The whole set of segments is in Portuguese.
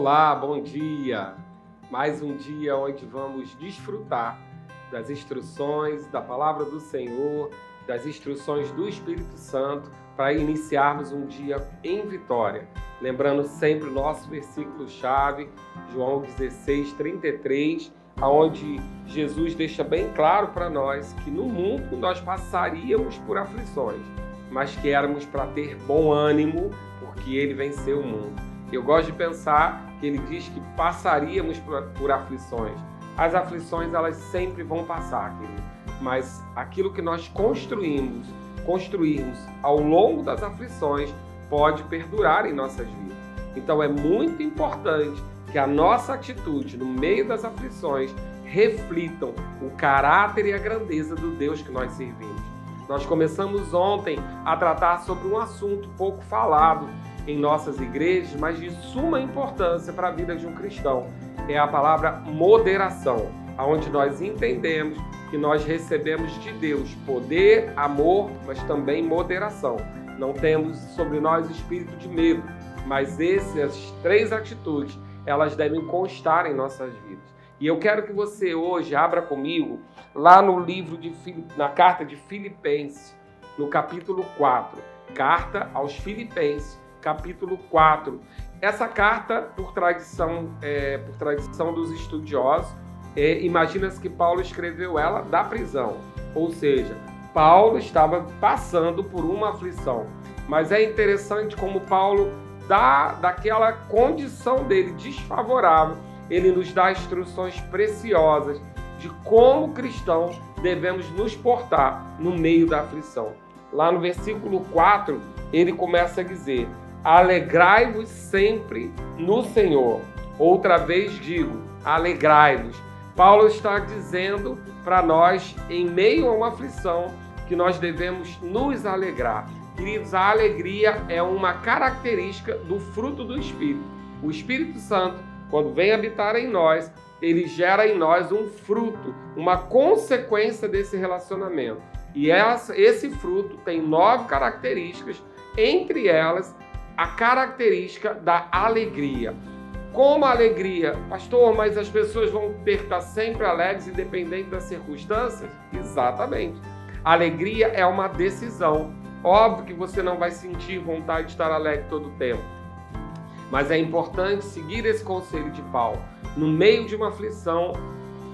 Olá, bom dia! Mais um dia onde vamos desfrutar das instruções da Palavra do Senhor, das instruções do Espírito Santo para iniciarmos um dia em vitória. Lembrando sempre o nosso versículo-chave, João 16:33, onde Jesus deixa bem claro para nós que no mundo nós passaríamos por aflições, mas que éramos para ter bom ânimo, porque Ele venceu o mundo. Eu gosto de pensar que Ele diz que passaríamos por aflições. As aflições, elas sempre vão passar, querido. Mas aquilo que nós construirmos ao longo das aflições pode perdurar em nossas vidas. Então é muito importante que a nossa atitude no meio das aflições reflitam o caráter e a grandeza do Deus que nós servimos. Nós começamos ontem a tratar sobre um assunto pouco falado em nossas igrejas, mas de suma importância para a vida de um cristão. É a palavra moderação, onde nós entendemos que nós recebemos de Deus poder, amor, mas também moderação. Não temos sobre nós espírito de medo, mas essas três atitudes, elas devem constar em nossas vidas. E eu quero que você hoje abra comigo lá no livro na carta de Filipenses, no capítulo 4. Carta aos Filipenses, capítulo 4. Essa carta, por tradição dos estudiosos, imagina-se que Paulo escreveu ela da prisão. Ou seja, Paulo estava passando por uma aflição. Mas é interessante como Paulo, daquela condição dele desfavorável, ele nos dá instruções preciosas de como cristãos devemos nos portar no meio da aflição. Lá no versículo 4, ele começa a dizer: alegrai-vos sempre no Senhor. Outra vez digo, alegrai-vos. Paulo está dizendo para nós, em meio a uma aflição, que nós devemos nos alegrar. Queridos, a alegria é uma característica do fruto do Espírito. O Espírito Santo, quando vem habitar em nós, ele gera em nós um fruto, uma consequência desse relacionamento. E esse fruto tem 9 características, entre elas a característica da alegria. Como a alegria? Pastor, mas as pessoas vão ter que estar sempre alegres, independente das circunstâncias? Exatamente. A alegria é uma decisão. Óbvio que você não vai sentir vontade de estar alegre todo o tempo. Mas é importante seguir esse conselho de Paulo. No meio de uma aflição,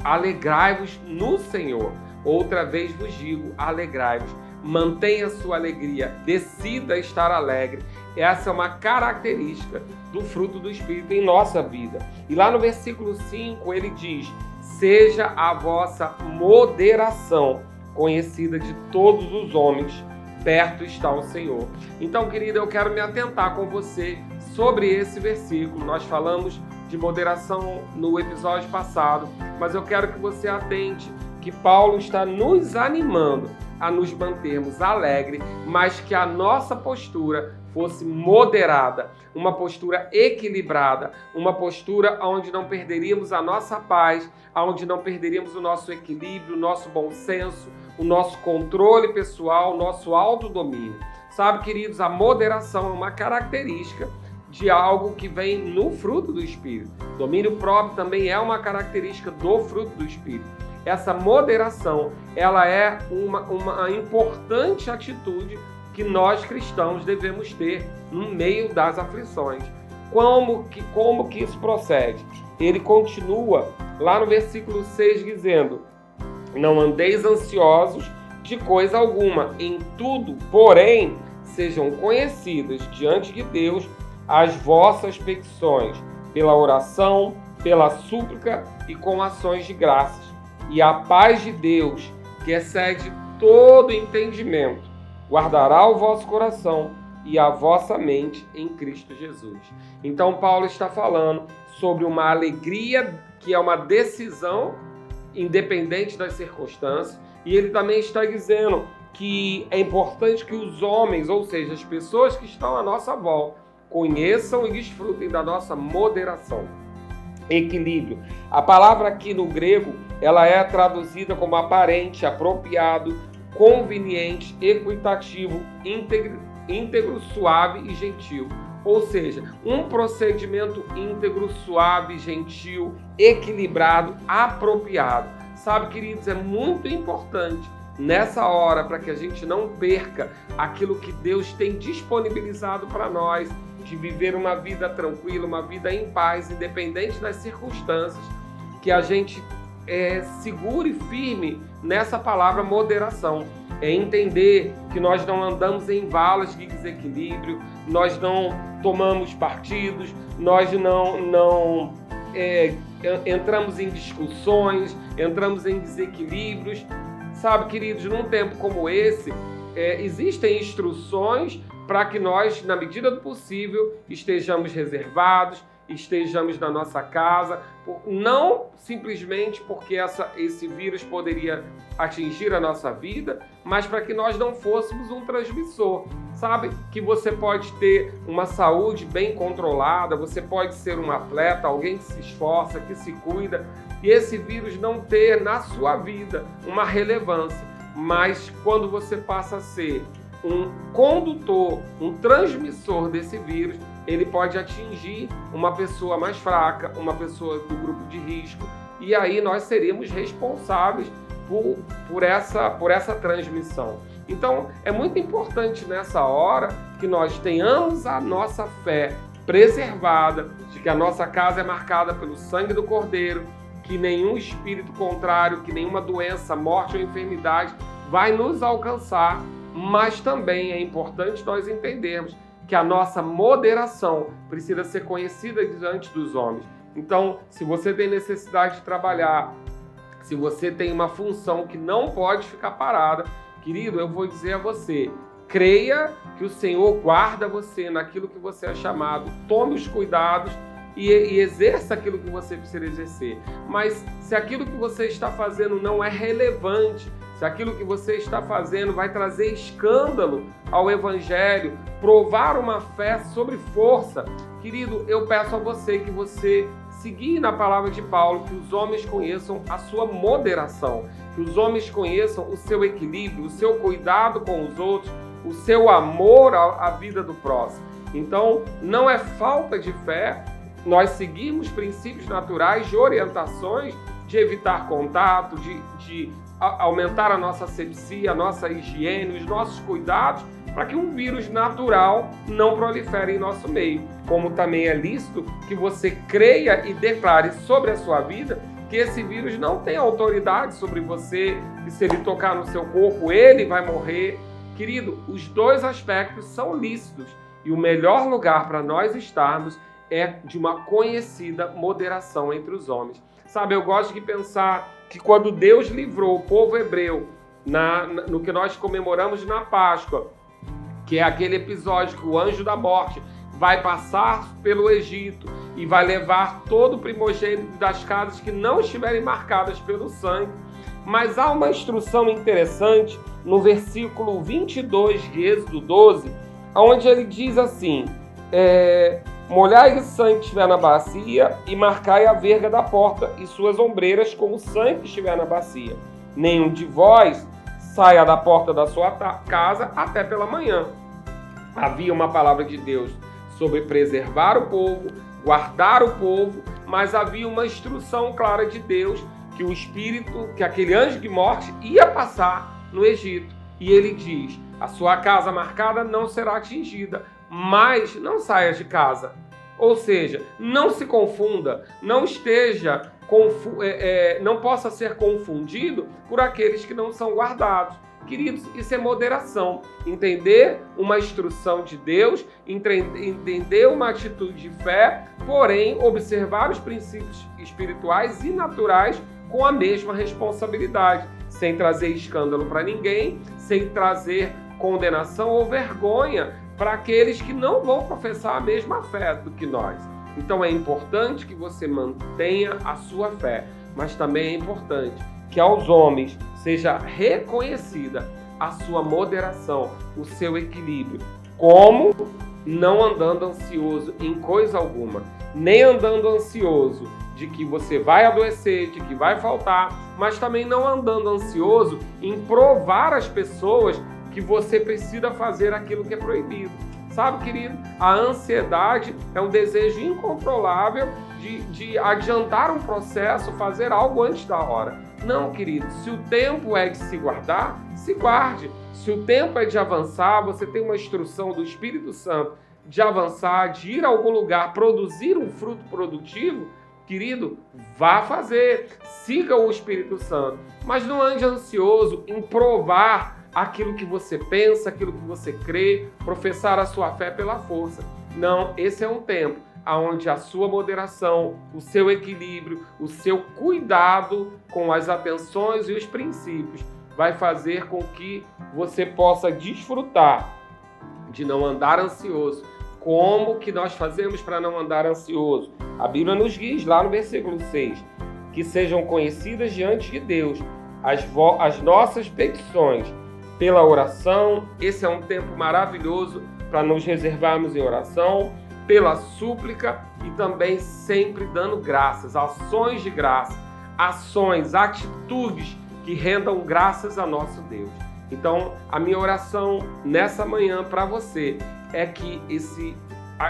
alegrai-vos no Senhor. Outra vez vos digo, alegrai-vos. Mantenha a sua alegria, decida estar alegre. Essa é uma característica do fruto do Espírito em nossa vida. E lá no versículo 5 ele diz: seja a vossa moderação conhecida de todos os homens, perto está o Senhor. Então, querida, eu quero me atentar com você sobre esse versículo. Nós falamos de moderação no episódio passado, mas eu quero que você atente que Paulo está nos animando a nos mantermos alegres, mas que a nossa postura fosse moderada, uma postura equilibrada, uma postura onde não perderíamos a nossa paz, onde não perderíamos o nosso equilíbrio, o nosso bom senso, o nosso controle pessoal, o nosso autodomínio. Sabe, queridos, a moderação é uma característica de algo que vem no fruto do Espírito. Domínio próprio também é uma característica do fruto do Espírito. Essa moderação, ela é uma importante atitude que nós cristãos devemos ter no meio das aflições. Como que isso procede? Ele continua lá no versículo 6 dizendo: não andeis ansiosos de coisa alguma, em tudo, porém, sejam conhecidas diante de Deus as vossas petições, pela oração, pela súplica e com ações de graças. E a paz de Deus, que excede todo entendimento, guardará o vosso coração e a vossa mente em Cristo Jesus. Então Paulo está falando sobre uma alegria que é uma decisão independente das circunstâncias, e ele também está dizendo que é importante que os homens, ou seja, as pessoas que estão à nossa volta, conheçam e desfrutem da nossa moderação. Equilíbrio. A palavra aqui no grego, ela é traduzida como aparente, apropriado, conveniente, equitativo, íntegro, suave e gentil. Ou seja, um procedimento íntegro, suave, gentil, equilibrado, apropriado. Sabe, queridos, é muito importante nessa hora para que a gente não perca aquilo que Deus tem disponibilizado para nós, de viver uma vida tranquila, uma vida em paz, independente das circunstâncias, que a gente segure firme nessa palavra moderação. É entender que nós não andamos em valas de desequilíbrio, nós não tomamos partidos, nós não entramos em discussões, entramos em desequilíbrios. Sabe, queridos, num tempo como esse, existem instruções para que nós, na medida do possível, estejamos reservados, estejamos na nossa casa, não simplesmente porque esse vírus poderia atingir a nossa vida, mas para que nós não fôssemos um transmissor. Sabe que você pode ter uma saúde bem controlada, você pode ser um atleta, alguém que se esforça, que se cuida, e esse vírus não ter na sua vida uma relevância. Mas quando você passa a ser um condutor, um transmissor desse vírus, ele pode atingir uma pessoa mais fraca, uma pessoa do grupo de risco, e aí nós seríamos responsáveis por essa transmissão. Então, é muito importante nessa hora que nós tenhamos a nossa fé preservada, de que a nossa casa é marcada pelo sangue do Cordeiro, que nenhum espírito contrário, que nenhuma doença, morte ou enfermidade vai nos alcançar, mas também é importante nós entendermos que a nossa moderação precisa ser conhecida diante dos homens. Então, se você tem necessidade de trabalhar, se você tem uma função que não pode ficar parada, querido, eu vou dizer a você, creia que o Senhor guarda você naquilo que você é chamado, tome os cuidados e exerça aquilo que você precisa exercer. Mas se aquilo que você está fazendo não é relevante, se aquilo que você está fazendo vai trazer escândalo ao Evangelho, provar uma fé sobre força, querido, eu peço a você que você seguir na palavra de Paulo, que os homens conheçam a sua moderação, que os homens conheçam o seu equilíbrio, o seu cuidado com os outros, o seu amor à vida do próximo. Então, não é falta de fé nós seguirmos princípios naturais de orientações, de evitar contato, de aumentar a nossa asepsia, a nossa higiene, os nossos cuidados, para que um vírus natural não prolifere em nosso meio. Como também é lícito que você creia e declare sobre a sua vida que esse vírus não tem autoridade sobre você, que se ele tocar no seu corpo, ele vai morrer. Querido, os dois aspectos são lícitos e o melhor lugar para nós estarmos é de uma conhecida moderação entre os homens. Sabe, eu gosto de pensar que quando Deus livrou o povo hebreu no que nós comemoramos na Páscoa, que é aquele episódio que o anjo da morte vai passar pelo Egito e vai levar todo o primogênito das casas que não estiverem marcadas pelo sangue. Mas há uma instrução interessante no versículo 22 de Êxodo 12, onde ele diz assim, molhai o sangue que estiver na bacia e marcai a verga da porta e suas ombreiras com o sangue que estiver na bacia. Nenhum de vós saia da porta da sua casa até pela manhã. Havia uma palavra de Deus sobre preservar o povo, guardar o povo, mas havia uma instrução clara de Deus que o espírito, que aquele anjo de morte ia passar no Egito. E ele diz, a sua casa marcada não será atingida, mas não saia de casa. Ou seja, não se confunda, não esteja, não possa ser confundido por aqueles que não são guardados. Queridos, isso é moderação. Entender uma instrução de Deus, entender uma atitude de fé, porém observar os princípios espirituais e naturais com a mesma responsabilidade, sem trazer escândalo para ninguém, sem trazer condenação ou vergonha para aqueles que não vão professar a mesma fé do que nós. Então é importante que você mantenha a sua fé, mas também é importante que aos homens seja reconhecida a sua moderação, o seu equilíbrio, como não andando ansioso em coisa alguma, nem andando ansioso de que você vai adoecer, de que vai faltar, mas também não andando ansioso em provar às pessoas que você precisa fazer aquilo que é proibido. Sabe, querido, a ansiedade é um desejo incontrolável de adiantar um processo, fazer algo antes da hora. Não, querido, se o tempo é de se guardar, se guarde. Se o tempo é de avançar, você tem uma instrução do Espírito Santo de avançar, de ir a algum lugar, produzir um fruto produtivo, querido, vá fazer. Siga o Espírito Santo. Mas não ande ansioso em provar aquilo que você pensa, aquilo que você crê, professar a sua fé pela força. Não, esse é um tempo onde a sua moderação, o seu equilíbrio, o seu cuidado com as atenções e os princípios vai fazer com que você possa desfrutar de não andar ansioso. Como que nós fazemos para não andar ansioso? A Bíblia nos diz lá no versículo 6, que sejam conhecidas diante de Deus as nossas petições pela oração. Esse é um tempo maravilhoso para nos reservarmos em oração, pela súplica e também sempre dando graças, ações de graça, ações, atitudes que rendam graças a nosso Deus. Então, a minha oração nessa manhã para você é que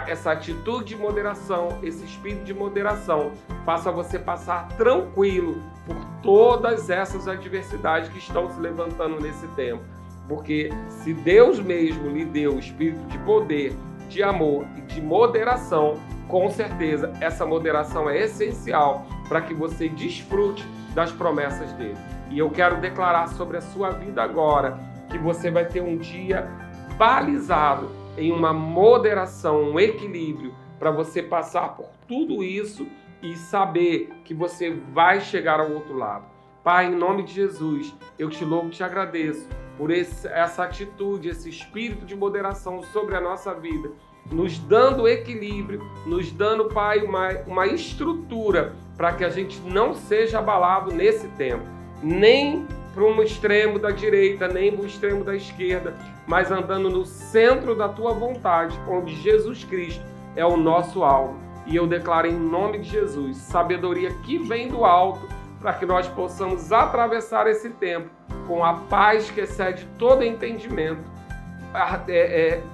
essa atitude de moderação, esse espírito de moderação, faça você passar tranquilo por todas essas adversidades que estão se levantando nesse tempo. Porque se Deus mesmo lhe deu o espírito de poder, de amor e de moderação, com certeza essa moderação é essencial para que você desfrute das promessas dele. E eu quero declarar sobre a sua vida agora que você vai ter um dia balizado em uma moderação, um equilíbrio, para você passar por tudo isso e saber que você vai chegar ao outro lado. Pai, em nome de Jesus, eu te louvo e te agradeço por essa atitude, esse espírito de moderação sobre a nossa vida, nos dando equilíbrio, nos dando, Pai, uma estrutura para que a gente não seja abalado nesse tempo, nem para um extremo da direita, nem para o extremo da esquerda, mas andando no centro da tua vontade, onde Jesus Cristo é o nosso alvo. E eu declaro em nome de Jesus, sabedoria que vem do alto, para que nós possamos atravessar esse tempo com a paz que excede todo entendimento,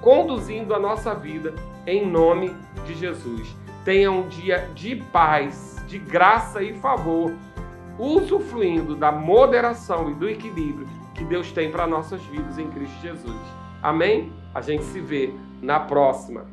conduzindo a nossa vida em nome de Jesus. Tenha um dia de paz, de graça e favor, usufruindo da moderação e do equilíbrio que Deus tem para nossas vidas em Cristo Jesus. Amém? A gente se vê na próxima.